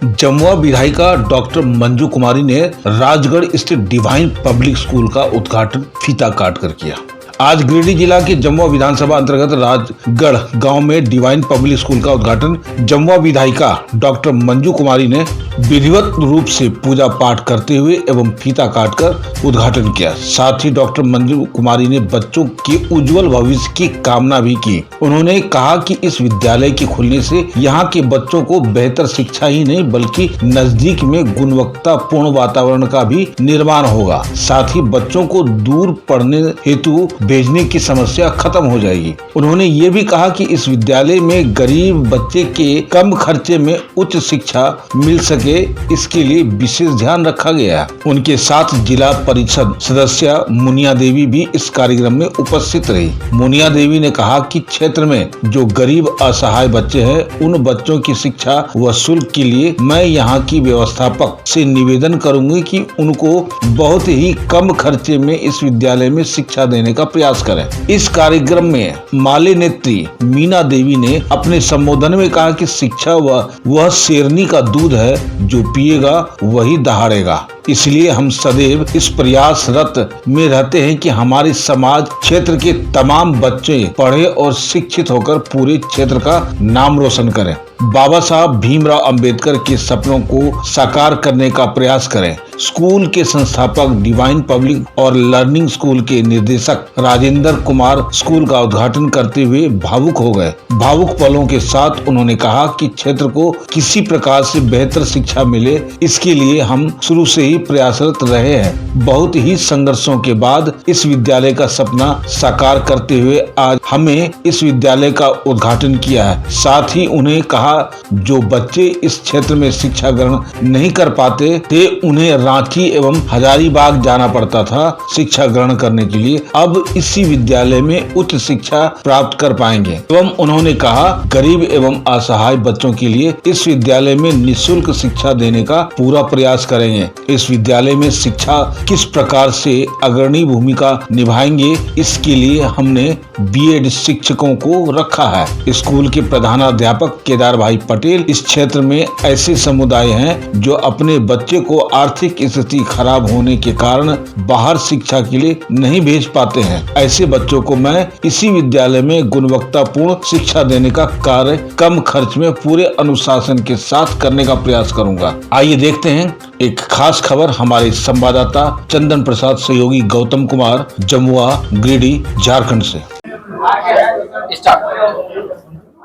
जमुआ विधायिका डॉक्टर मंजू कुमारी ने राजगढ़ स्थित डिवाइन पब्लिक स्कूल का उद्घाटन फीता काट कर किया। आज गिरिडीह जिला के जमुआ विधानसभा अंतर्गत राजगढ़ गांव में डिवाइन पब्लिक स्कूल का उद्घाटन जमुआ विधायिका डॉक्टर मंजू कुमारी ने विधिवत रूप से पूजा पाठ करते हुए एवं फीता काटकर उद्घाटन किया। साथ ही डॉक्टर मंजू कुमारी ने बच्चों के उज्जवल भविष्य की कामना भी की। उन्होंने कहा कि इस विद्यालय के खुलने से यहाँ के बच्चों को बेहतर शिक्षा ही नहीं बल्कि नजदीक में गुणवत्तापूर्ण वातावरण का भी निर्माण होगा। साथ ही बच्चों को दूर पढ़ने हेतु भेजने की समस्या खत्म हो जाएगी। उन्होंने ये भी कहा कि इस विद्यालय में गरीब बच्चे के कम खर्चे में उच्च शिक्षा मिल सके, इसके लिए विशेष ध्यान रखा गया है। उनके साथ जिला परिषद सदस्य मुनिया देवी भी इस कार्यक्रम में उपस्थित रही। मुनिया देवी ने कहा कि क्षेत्र में जो गरीब असहाय बच्चे हैं, उन बच्चों की शिक्षा व शुल्क के लिए मैं यहाँ की व्यवस्थापक से निवेदन करूंगी कि उनको बहुत ही कम खर्चे में इस विद्यालय में शिक्षा देने का प्रयास करें। इस कार्यक्रम में माले नेत्री मीना देवी ने अपने संबोधन में कहा कि शिक्षा वह शेरनी का दूध है, जो पिएगा वही दहाड़ेगा। इसलिए हम सदैव इस प्रयासरत में रहते हैं कि हमारे समाज क्षेत्र के तमाम बच्चे पढ़े और शिक्षित होकर पूरे क्षेत्र का नाम रोशन करें। बाबा साहब भीमराव अंबेडकर के सपनों को साकार करने का प्रयास करें। स्कूल के संस्थापक डिवाइन पब्लिक और लर्निंग स्कूल के निर्देशक राजेंद्र कुमार स्कूल का उद्घाटन करते हुए भावुक हो गए। भावुक पलों के साथ उन्होंने कहा कि क्षेत्र को किसी प्रकार से बेहतर शिक्षा मिले, इसके लिए हम शुरू से ही प्रयासरत रहे हैं। बहुत ही संघर्षों के बाद इस विद्यालय का सपना साकार करते हुए आज हमें इस विद्यालय का उद्घाटन किया है। साथ ही उन्हें कहा जो बच्चे इस क्षेत्र में शिक्षा ग्रहण नहीं कर पाते थे, उन्हें रांची एवं हजारीबाग जाना पड़ता था शिक्षा ग्रहण करने के लिए, अब इसी विद्यालय में उच्च शिक्षा प्राप्त कर पाएंगे। एवं उन्होंने कहा गरीब एवं असहाय बच्चों के लिए इस विद्यालय में निःशुल्क शिक्षा देने का पूरा प्रयास करेंगे। इस विद्यालय में शिक्षा किस प्रकार से अग्रणी भूमिका निभाएंगे, इसके लिए हमने बीएड शिक्षकों को रखा है। स्कूल के प्रधानाध्यापक केदार भाई पटेल इस क्षेत्र में ऐसे समुदाय हैं जो अपने बच्चे को आर्थिक स्थिति खराब होने के कारण बाहर शिक्षा के लिए नहीं भेज पाते हैं। ऐसे बच्चों को मैं इसी विद्यालय में गुणवत्तापूर्ण शिक्षा देने का कार्य कम खर्च में पूरे अनुशासन के साथ करने का प्रयास करूंगा। आइए देखते हैं एक खास खबर हमारे संवाददाता चंदन प्रसाद सहयोगी गौतम कुमार जमुआ गिरिडीह झारखंड से।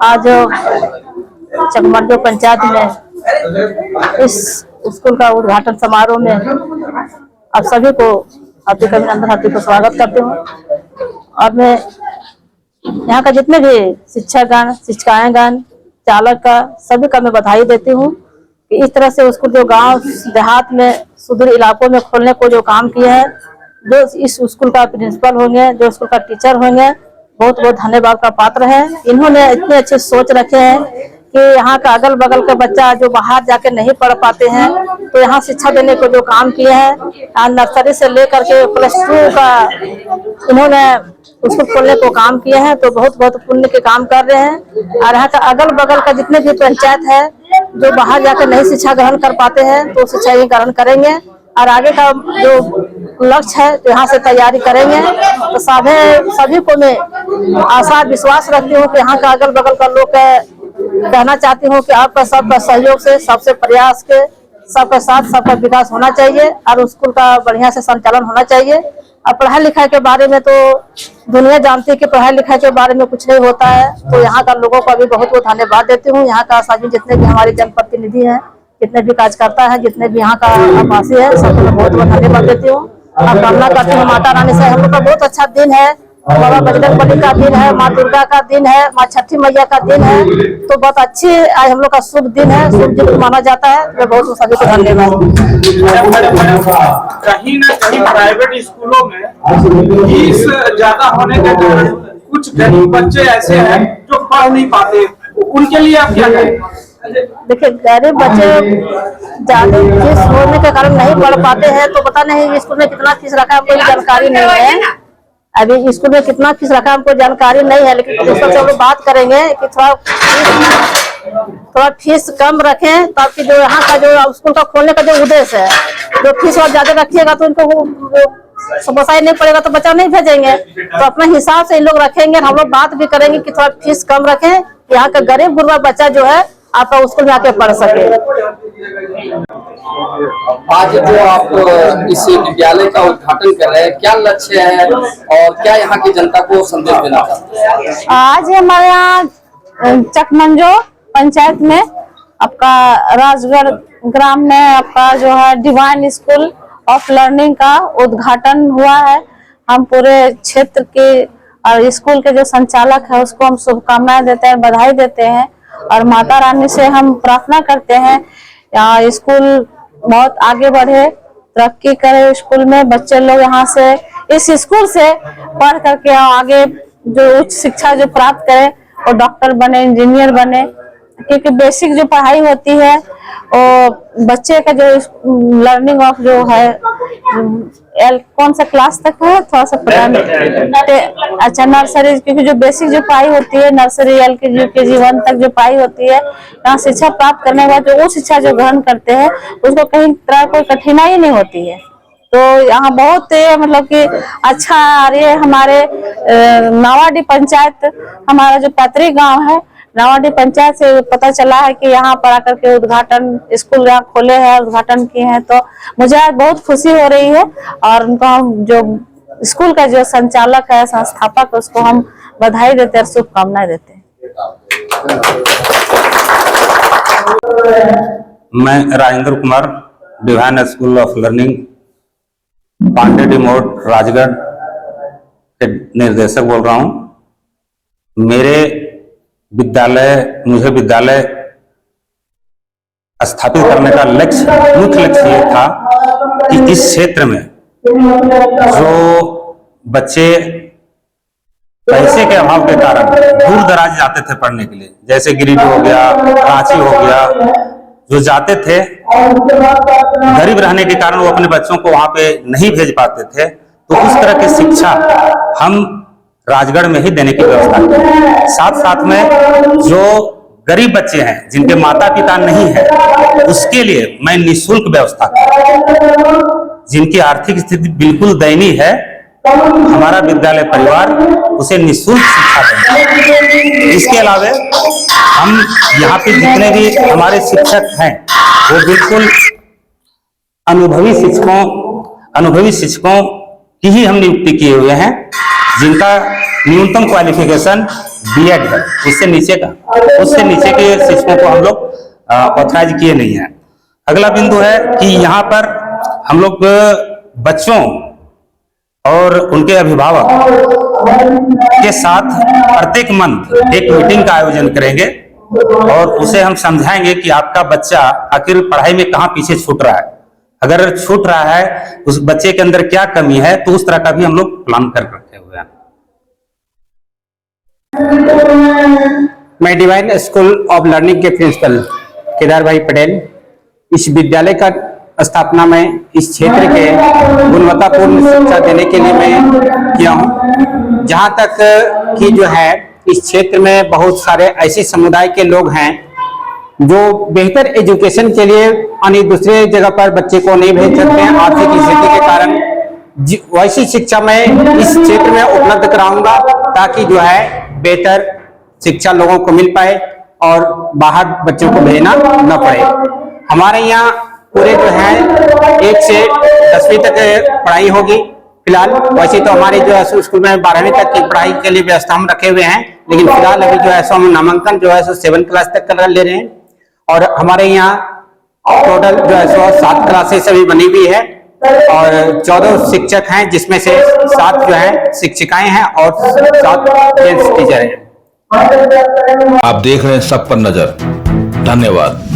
आज चकमरजो पंचायत में इस स्कूल का उद्घाटन समारोह में आप सभी को हार्दिक अभिनंदन, हार्दिक स्वागत करती हूँ। और मैं यहाँ का जितने भी शिक्षकगण, शिक्षिकाएंगण, चालक का सभी का मैं बधाई देती हूँ कि इस तरह से स्कूल जो गांव देहात में सुदूर इलाकों में खोलने को जो काम किया है, जो इस स्कूल का प्रिंसिपल होंगे, जो स्कूल का टीचर होंगे, बहुत बहुत धन्यवाद का पात्र है। इन्होंने इतने अच्छे सोच रखे हैं कि यहाँ का अगल बगल के बच्चा जो बाहर जाके नहीं पढ़ पाते हैं, तो यहाँ शिक्षा देने को जो काम किए हैं, नर्सरी से लेकर के +2 का इन्होंने उसको खोलने को काम किए हैं, तो बहुत बहुत पुण्य के काम कर रहे हैं। और यहाँ का अगल बगल का जितने भी पंचायत है जो बाहर जाकर नहीं शिक्षा ग्रहण कर पाते हैं, तो शिक्षा ही ग्रहण करेंगे और आगे का जो लक्ष्य है तो यहाँ से तैयारी करेंगे। तो सभी को मैं आशा विश्वास रखती हूँ कि यहाँ का अगल बगल का लोग कहना चाहती हूँ कि आपका सबका सहयोग से, सबसे प्रयास के, सबका साथ, सबका विकास होना चाहिए और स्कूल का बढ़िया से संचालन होना चाहिए। और पढ़ाई लिखाई के बारे में तो दुनिया जानती है कि पढ़ाई लिखाई के बारे में कुछ नहीं होता है, तो यहाँ का लोगों को भी बहुत बहुत धन्यवाद देती हूँ। यहाँ का सभी जितने भी हमारे जनप्रतिनिधि हैं, जितने भी कार्यकर्ता है, जितने भी यहाँ का आवासी है, सबको बहुत बहुत धन्यवाद देती हूँ। और कामना करती हूँ माता रानी से हम लोग का बहुत अच्छा दिन है, बाबा बजरंगबली का दिन है, माँ दुर्गा का दिन है, माँ छठी मैया का दिन है, तो बहुत अच्छी आज हम लोग का शुभ दिन है, शुभ दिन माना जाता है। मैं बहुत सभी को धन्यवाद। कहीं न कहीं प्राइवेट स्कूलों में फीस ज्यादा होने के कारण कुछ गरीब बच्चे ऐसे हैं जो पढ़ नहीं पाते, उनके लिए आप क्या कहेंगे? देखिए, गरीब बच्चे ज्यादा फीस होने के कारण नहीं पढ़ पाते हैं, तो पता नहीं स्कूल में कितना फीस रखा है, कोई जानकारी नहीं है। अभी स्कूल में कितना फीस रखा हमको जानकारी नहीं है, लेकिन प्रिंसिपल से हम लोग बात करेंगे कि थोड़ा थोड़ा फीस कम रखें, ताकि जो यहाँ का जो स्कूल का खोलने का जो उद्देश्य है, जो फीस और ज्यादा रखिएगा तो उनको समस्या ही नहीं पड़ेगा, तो बच्चा नहीं भेजेंगे। तो अपने हिसाब से इन लोग रखेंगे। हम लोग बात भी करेंगे कि थोड़ा फीस कम रखें, यहाँ का गरीब गुरबा बच्चा जो है आपका स्कूल में आके पढ़ सके। आज जो आप इस विद्यालय का उद्घाटन कर रहे हैं, क्या लक्ष्य है और क्या यहाँ की जनता को संदेश देना चाहते हैं? आज हमारे यहाँ चकमंजो पंचायत में आपका राजगढ़ ग्राम में आपका जो है डिवाइन स्कूल ऑफ लर्निंग का उद्घाटन हुआ है। हम पूरे क्षेत्र के और स्कूल के जो संचालक है उसको हम शुभकामनाएं देते हैं, बधाई देते हैं और माता रानी से हम प्रार्थना करते हैं यहाँ स्कूल बहुत आगे बढ़े, तरक्की करे। स्कूल में बच्चे लोग यहाँ से इस स्कूल से पढ़ करके आगे जो उच्च शिक्षा जो प्राप्त करे और डॉक्टर बने, इंजीनियर बने, क्योंकि बेसिक जो पढ़ाई होती है वो बच्चे का जो लर्निंग ऑफ जो है कौन सा क्लास तक है, थोड़ा सा पता नहीं। अच्छा, नर्सरी, क्योंकि जो बेसिक जो पढ़ाई होती है नर्सरी LKG UKG 1 तक जो पढ़ाई होती है, यहाँ शिक्षा प्राप्त करने के बाद जो उच्च शिक्षा जो ग्रहण करते हैं उसको कहीं तरह कोई कठिनाई नहीं होती है। तो यहाँ बहुत मतलब कि अच्छा आ रही है। हमारे नावाडी पंचायत, हमारा जो पैतृक गांव है, नावाडी पंचायत से पता चला है कि यहाँ पर आकर के उद्घाटन स्कूल यहाँ खोले हैं, उद्घाटन किए हैं, तो मुझे आज बहुत खुशी हो रही है। और उनको हम जो स्कूल का जो संचालक है, संस्थापक, उसको हम बधाई देते हैं, शुभकामनाएं देते हैं। मैं Rajendra Kumar, divine school of learning Pandedi मोड़ राजगढ़ के निर्देशक बोल रहा हूं। मुझे विद्यालय स्थापित करने का मुख्य लक्ष्य ये था कि इस क्षेत्र में जो बच्चे पैसे के अभाव के कारण दूर दराज जाते थे पढ़ने के लिए, जैसे गिरिडीह हो गया, रांची हो गया, जो जाते थे गरीब रहने के कारण वो अपने बच्चों को वहां पे नहीं भेज पाते थे, तो उस तरह की शिक्षा हम राजगढ़ में ही देने की व्यवस्था की। साथ साथ में जो गरीब बच्चे हैं जिनके माता पिता नहीं है, उसके लिए मैं निःशुल्क व्यवस्था की। जिनकी आर्थिक स्थिति बिल्कुल दयनीय है, हमारा विद्यालय परिवार उसे निःशुल्क शिक्षा देंगे। इसके अलावा हम यहाँ पे जितने भी हमारे शिक्षक हैं वो बिल्कुल अनुभवी शिक्षकों की ही हम नियुक्ति किए हुए हैं, जिनका न्यूनतम क्वालिफिकेशन B.Ed है। उससे नीचे के शिक्षकों को हम लोग ऑथराइज किए नहीं है। अगला बिंदु है कि यहाँ पर हम लोग बच्चों और उनके अभिभावक के साथ प्रत्येक मंथ एक मीटिंग का आयोजन करेंगे और उसे हम समझाएंगे कि आपका बच्चा आखिर पढ़ाई में कहाँ पीछे छूट रहा है। अगर छूट रहा है उस बच्चे के अंदर क्या कमी है, तो उस तरह का भी हम लोग प्लान कर रखे हुए हैं। मैं डिवाइन स्कूल ऑफ लर्निंग के प्रिंसिपल केदार भाई पटेल इस विद्यालय का स्थापना में इस क्षेत्र के गुणवत्तापूर्ण शिक्षा देने के लिए मैं किया हूँ। जहाँ तक कि जो है इस क्षेत्र में बहुत सारे ऐसे समुदाय के लोग हैं जो बेहतर एजुकेशन के लिए अन्य दूसरे जगह पर बच्चे को नहीं भेज सकते हैं आर्थिक स्थिति के कारण। वैसी शिक्षा मैं इस क्षेत्र में उपलब्ध कराऊंगा ताकि जो है बेहतर शिक्षा लोगों को मिल पाए और बाहर बच्चों को भेजना न पड़े। हमारे यहाँ पूरे जो है 1 से 10वीं तक पढ़ाई होगी। फिलहाल वैसे तो हमारे जो है स्कूल में 12वीं तक की पढ़ाई के लिए व्यवस्था हम रखे हुए हैं, लेकिन फिलहाल अभी जो है सो हम नामांकन जो है सो 7 क्लास तक कर ले रहे हैं। और हमारे यहाँ टोटल जो है सो 7 क्लासेस अभी बनी हुई है और 14 शिक्षक हैं, जिसमें से 7 जो है शिक्षिकाएं हैं और 7 जेंट्स टीचर हैं। आप देख रहे हैं सब पर नजर। धन्यवाद।